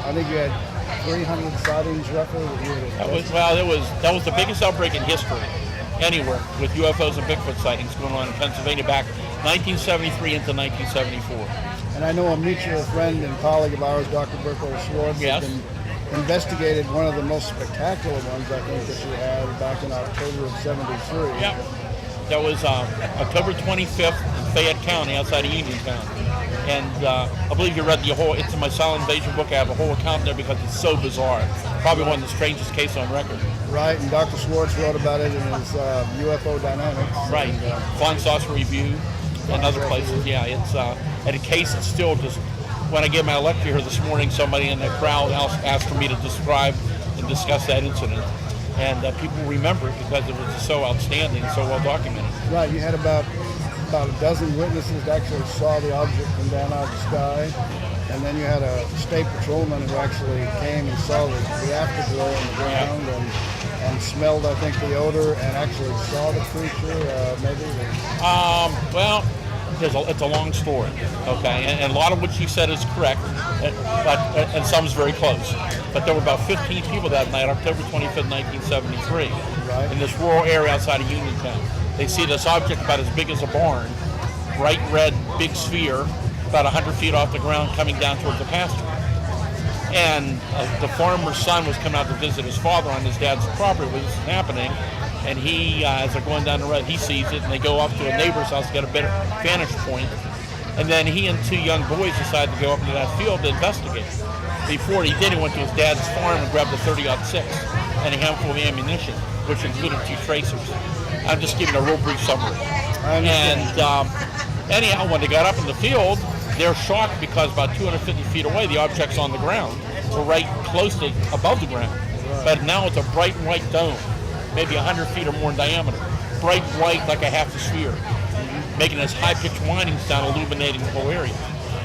I think you had 300 sightings roughly. That was the biggest outbreak in history anywhere with UFOs and Bigfoot sightings going on in Pennsylvania back 1973 into 1974. And I know a mutual friend and colleague of ours, Dr. Berkel Schwartz, Yes. has investigated one of the most spectacular ones, I think, that you had back in October of 73. Yeah. That was October 25th in Fayette County, outside of Uniontown. And I believe you read it's in my Silent Invasion book. I have a whole account there because it's so bizarre. Probably one of the strangest cases on record. Right, and Dr. Schwartz wrote about it in his UFO Dynamics. Right, And, Flying Saucer Review and other places. Yeah, it's at a case that's still just. When I gave my lecture here this morning, somebody in the crowd asked for me to describe and discuss that incident. And people remember it because it was so outstanding, so well documented. Right, you had about a dozen witnesses that actually saw the object from down out of the sky. And then you had a state patrolman who actually came and saw the afterglow on the ground and smelled, I think, the odor and actually saw the creature, maybe. Well, it's a long story, okay? And a lot of what she said is correct, and some is very close. But there were about 15 people that night, October 25th, 1973, right, in this rural area outside of Uniontown. They see this object about as big as a barn, bright red, big sphere, about 100 feet off the ground coming down towards the pasture. And the farmer's son was coming out to visit his father on his dad's property where this is happening. And he, as they're going down the road, he sees it, and they go off to a neighbor's house to get a better vantage point. And then he and two young boys decide to go up into that field to investigate. Before he did, he went to his dad's farm and grabbed a .30-06 and a handful of ammunition, which included 2 tracers. I'm just giving a real brief summary. And anyhow, when they got up in the field, they're shocked because about 250 feet away, the object's on the ground. So right close to above the ground. But now it's a bright white dome, maybe 100 feet or more in diameter. Bright white like a half a sphere, making this high-pitched whining sound, illuminating the whole area.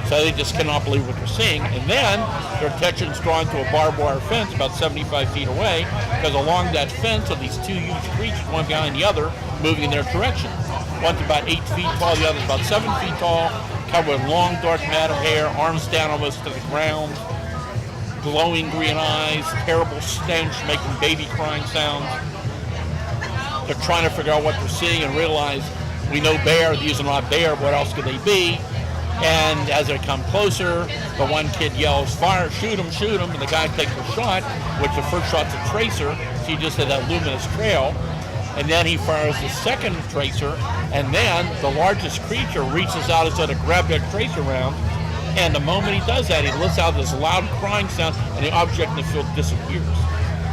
So they just cannot believe what they're seeing. And then their attention's drawn to a barbed wire fence about 75 feet away, because along that fence are these 2 huge creatures, one behind the other, moving in their direction. One's about 8 feet tall, the other's about 7 feet tall, covered with long, dark mat of hair, arms down almost to the ground, glowing green eyes, terrible stench, making baby crying sounds. They're trying to figure out what they're seeing and realize, we know bear, these are not bear, what else could they be? And as they come closer, the one kid yells, fire, shoot him, and the guy takes a shot, which the first shot's a tracer, so you just had that luminous trail. And then he fires the second tracer, and then the largest creature reaches out as though to grab that tracer round, and the moment he does that, he lets out this loud crying sound, and the object in the field disappears.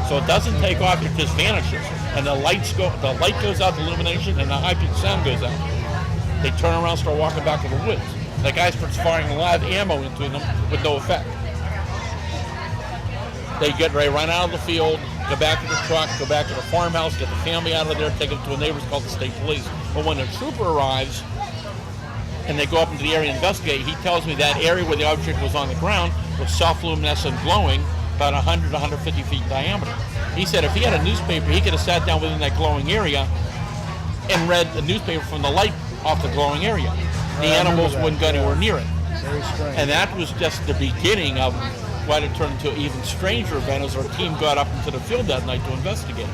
So it doesn't take off, it just vanishes. And the light goes out, the illumination, and the high-pitched sound goes out. They turn around and start walking back to the woods. The guy starts firing live ammo into them with no effect. They get ready, run out of the field, go back to the truck, go back to the farmhouse, get the family out of there, take them to a neighbor's called the state police. But when the trooper arrives and they go up into the area and investigate, he tells me that area where the object was on the ground was self-luminescent glowing, about 100 to 150 feet in diameter. He said if he had a newspaper, he could have sat down within that glowing area and read the newspaper from the light off the glowing area. The animals wouldn't go anywhere near it. Very strange. And that was just the beginning of what had turned into an even stranger event as our team got up into the field that night to investigate.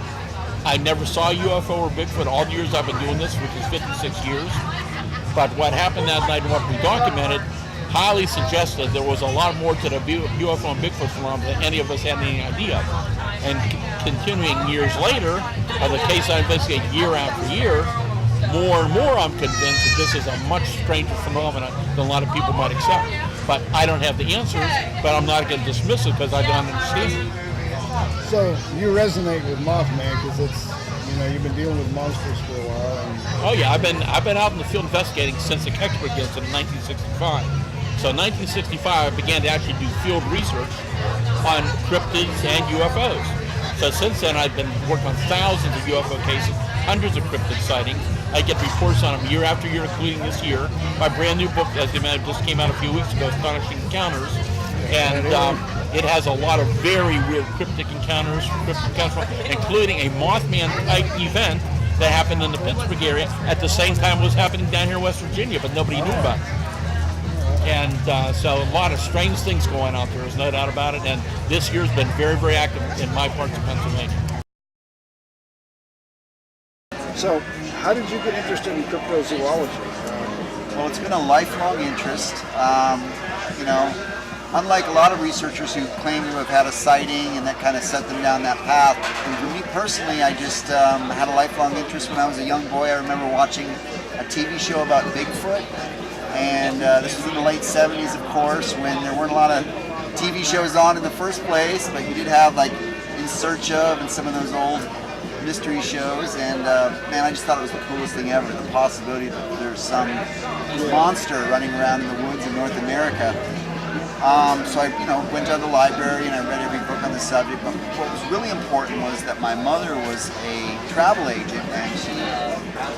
I never saw a UFO or Bigfoot all the years I've been doing this, which is 56 years. But what happened that night and what we documented highly suggested there was a lot more to the UFO and Bigfoot phenomenon than any of us had any idea of. And continuing years later, of the case I investigate year after year, more and more I'm convinced that this is a much stranger phenomenon than a lot of people might accept. But I don't have the answers, but I'm not going to dismiss it because I don't understand it. So you resonate with Mothman because it's, you've been dealing with monsters for a while. And oh yeah, I've been out in the field investigating since the Kecksburg incident in 1965. So in 1965, I began to actually do field research on cryptids and UFOs. So since then, I've been working on thousands of UFO cases, hundreds of cryptid sightings. I get reports on them year after year, including this year. My brand new book, as you know, just came out a few weeks ago, Astonishing Encounters. And it has a lot of very weird cryptic encounters, including a Mothman-type event that happened in the Pittsburgh area at the same time it was happening down here in West Virginia, but nobody knew about it. And so a lot of strange things going out there, there's no doubt about it. And this year's been very, very active in my parts of Pennsylvania. So, how did you get interested in cryptozoology? Well, it's been a lifelong interest. You know, unlike a lot of researchers who claim to have had a sighting and that kind of set them down that path, and for me personally, I just had a lifelong interest when I was a young boy. I remember watching a TV show about Bigfoot, and this was in the late 70s, of course, when there weren't a lot of TV shows on in the first place, but you did have like In Search Of and some of those old mystery shows, and man, I just thought it was the coolest thing ever, the possibility that there's some monster running around in the woods in North America. So I, went to the library and I read every book on the subject, but what was really important was that my mother was a travel agent and she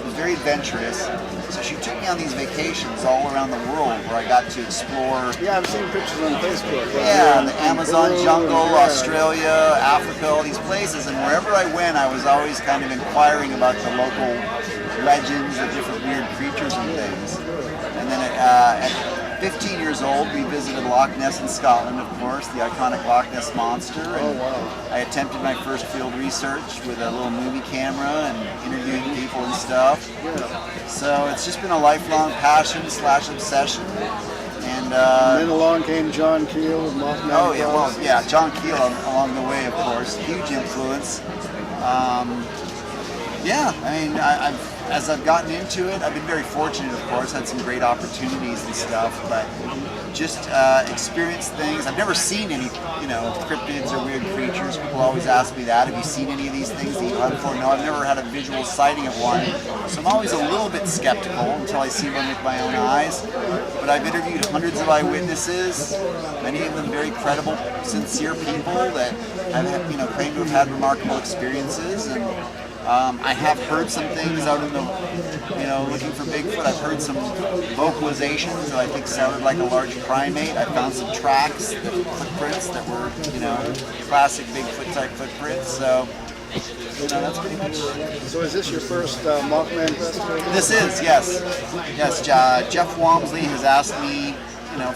was very adventurous, so she took me on these vacations all around the world where I got to explore. Yeah, I've seen pictures on Facebook. Yeah, the Amazon jungle, Australia, Africa, all these places, and wherever I went, I was always kind of inquiring about the local legends of different weird creatures and things. And then at 15 years old, we visited Loch Ness in Scotland, of course, the iconic Loch Ness Monster. And I attempted my first field research with a little movie camera and interviewing people and stuff. So it's just been a lifelong passion / obsession. And then along came John Keel with Mothman. Oh yeah, well, yeah, John Keel along the way, of course, huge influence. Yeah, I mean, as I've gotten into it, I've been very fortunate, of course, had some great opportunities and stuff, but just experienced things. I've never seen any, cryptids or weird creatures. People always ask me that. Have you seen any of these things that you hunt for? No, I've never had a visual sighting of one. So I'm always a little bit skeptical until I see one with my own eyes. But I've interviewed hundreds of eyewitnesses, many of them very credible, sincere people that have, claim to have had remarkable experiences. And I have heard some things out in the, looking for Bigfoot. I've heard some vocalizations that I think sounded like a large primate. I found some tracks, footprints that were, classic Bigfoot type footprints. So, that's pretty much. So is this your first Mothman festival? This is, yes. Yes, Jeff Walmsley has asked me,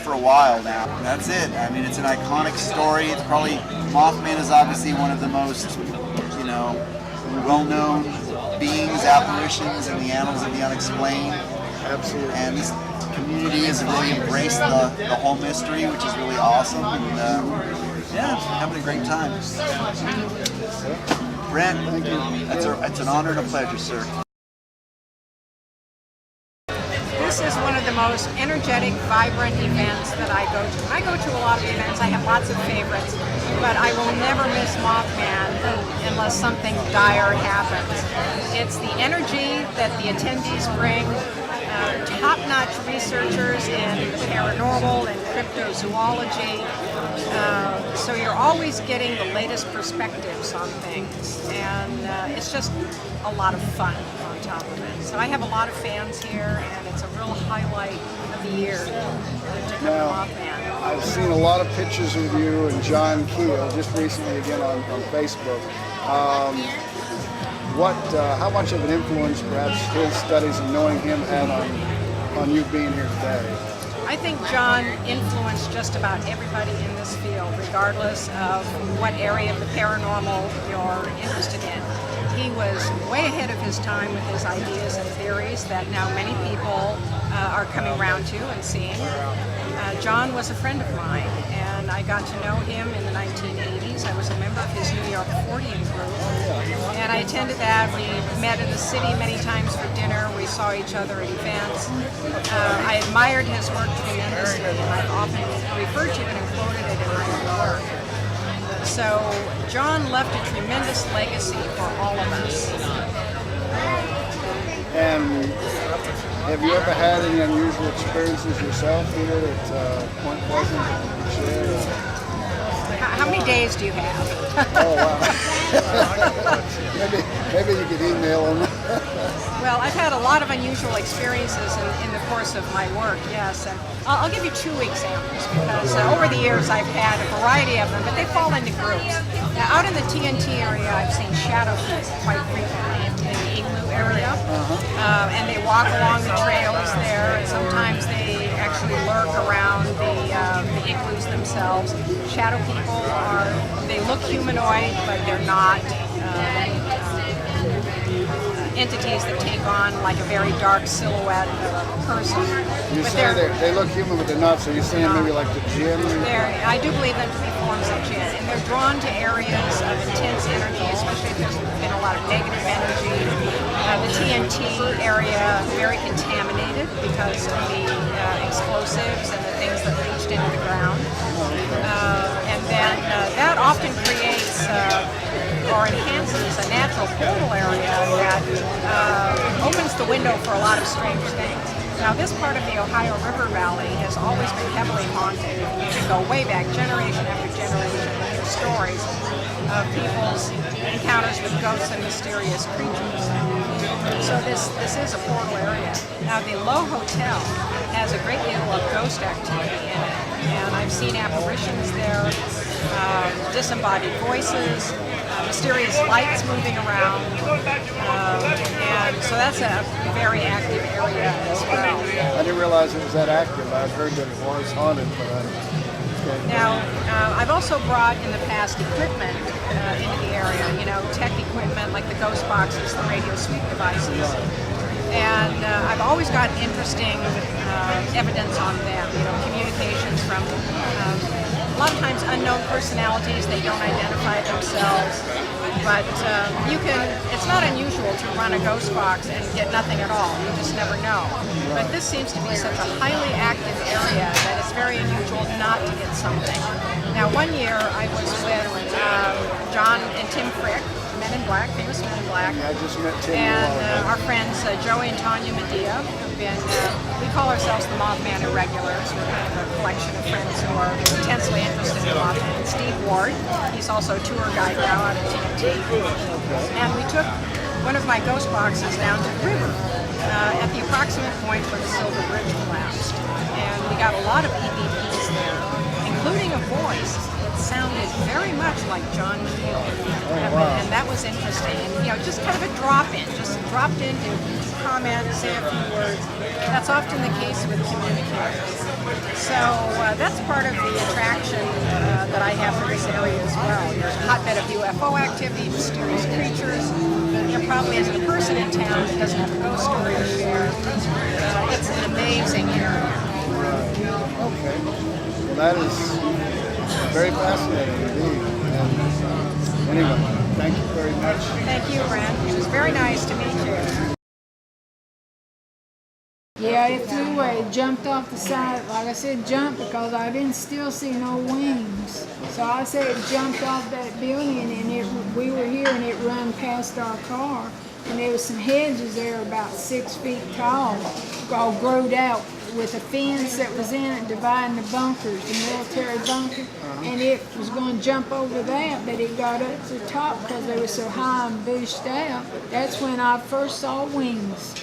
for a while now. And that's it. I mean, it's an iconic story. It's probably, Mothman is obviously one of the most, well-known beings, apparitions in the annals of the unexplained. Absolutely. And this community has really embraced the whole mystery, which is really awesome. And yeah, having a great time. Brent, thank you. It's an honor and a pleasure, sir. This is one of the most energetic, vibrant events that I go to. I go to a lot of events. I have lots of favorites, but I will never miss Mothman unless something dire happens. It's the energy that the attendees bring, top-notch researchers in paranormal and cryptozoology, so you're always getting the latest perspectives on things, and it's just a lot of fun on top of it. So I have a lot of fans here, and it's a real highlight of the year to come to Mothman. I've seen a lot of pictures of you and John Keel just recently again on Facebook. How much of an influence perhaps his studies and knowing him had on you being here today? I think John influenced just about everybody in this field, regardless of what area of the paranormal you're interested in. He was way ahead of his time with his ideas and theories that now many people are coming around to and seeing. John was a friend of mine, and I got to know him in the 1980s. I was a member of his New York 40ing group, and I attended that. We met in the city many times for dinner. We saw each other at events. I admired his work tremendously, and I've often referred to it and quoted it in my own work. So John left a tremendous legacy for all of us. And have you ever had any unusual experiences yourself here at Point Pleasant that you could share? How many days do you have? Oh, wow. maybe you could email them. Well, I've had a lot of unusual experiences in the course of my work, yes. And I'll give you 2 examples, because over the years I've had a variety of them, but they fall into groups. Now, out in the TNT area, I've seen shadow people quite frequently in the Igloo area, and they walk along the trails there, and sometimes they actually actually lurk around the igloos themselves. Shadow people they look humanoid, but they're not entities that take on like a very dark silhouette of a person. You But say they look human, but they're not. So you're saying maybe like the gin? I do believe them to be forms of jinn, and they're drawn to areas of intense energy, especially if there's been a lot of negative energy. The TNT area, very contaminated because of the explosives and the things that leached into the ground. And then that often creates or enhances a natural portal area that opens the window for a lot of strange things. Now, this part of the Ohio River Valley has always been heavily haunted. You can go way back, generation after generation, and hear stories of people's encounters with ghosts and mysterious creatures. So this is a portal area. Now, the Low Hotel has a great deal of ghost activity in it, and I've seen apparitions there, disembodied voices, mysterious lights moving around, and so that's a very active area as well. I didn't realize it was that active. I've heard that it was haunted, but Now, I've also brought in the past equipment into the area, tech equipment like the ghost boxes, the radio sweep devices. And I've always got interesting evidence on them, communications from a lot of times unknown personalities. They don't identify themselves, but it's not unusual to run a ghost box and get nothing at all. You just never know. But this seems to be such a highly active area that it's very unusual not to get something. Now, one year I was with John and Tim Frick, Men in Black, famous Men in Black. I just met Tim. And our friends Joey and Tanya Medea have been, we call ourselves the Mothman Irregulars. We're kind of a collection of friends who are intensely interested in Mothman. And Steve Ward, he's also a tour guide now out of TNT. And we took one of my ghost boxes down to the river at the approximate point where the Silver Bridge collapsed. And we got a lot of EVPs there, including a voice that sounded very much like John Keel. And that was interesting. And, just kind of a drop-in, just dropped in to comment, say a few words. That's often the case with communicators. So that's part of the attraction that I have for this area as well. There's a hotbed of UFO activity, mysterious creatures. There probably isn't a person in town that doesn't have a ghost story to share. It's an amazing area. Okay. Well, that is very fascinating indeed. And anyway, thank you very much. Thank you, Brent. It was very nice to meet you. Yeah, it flew away. It jumped off the side. Like I said, jumped because I didn't still see no wings. So I said it jumped off that building, and we were here, and it run past our car. And there was some hedges there about 6 feet tall, all growed out with a fence that was in it dividing the bunkers, the military bunker. And it was going to jump over that, but it got up to the top because they were so high and bushed out. That's when I first saw wings.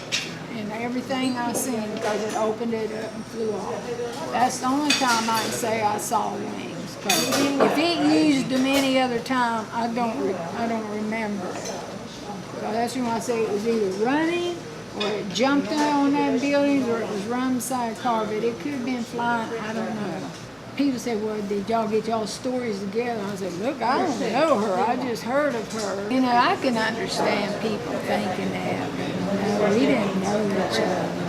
And everything I seen, because it opened it up and flew off. That's the only time I can say I saw wings. Because if it used them any other time, I don't remember. So that's when I say it was either running, or it jumped out on that building, or it was running beside a car. But it could have been flying. I don't know. People say, well, did y'all get y'all stories together? I said, look, I don't know her. I just heard of her. I can understand people thinking that. But, we didn't know each other.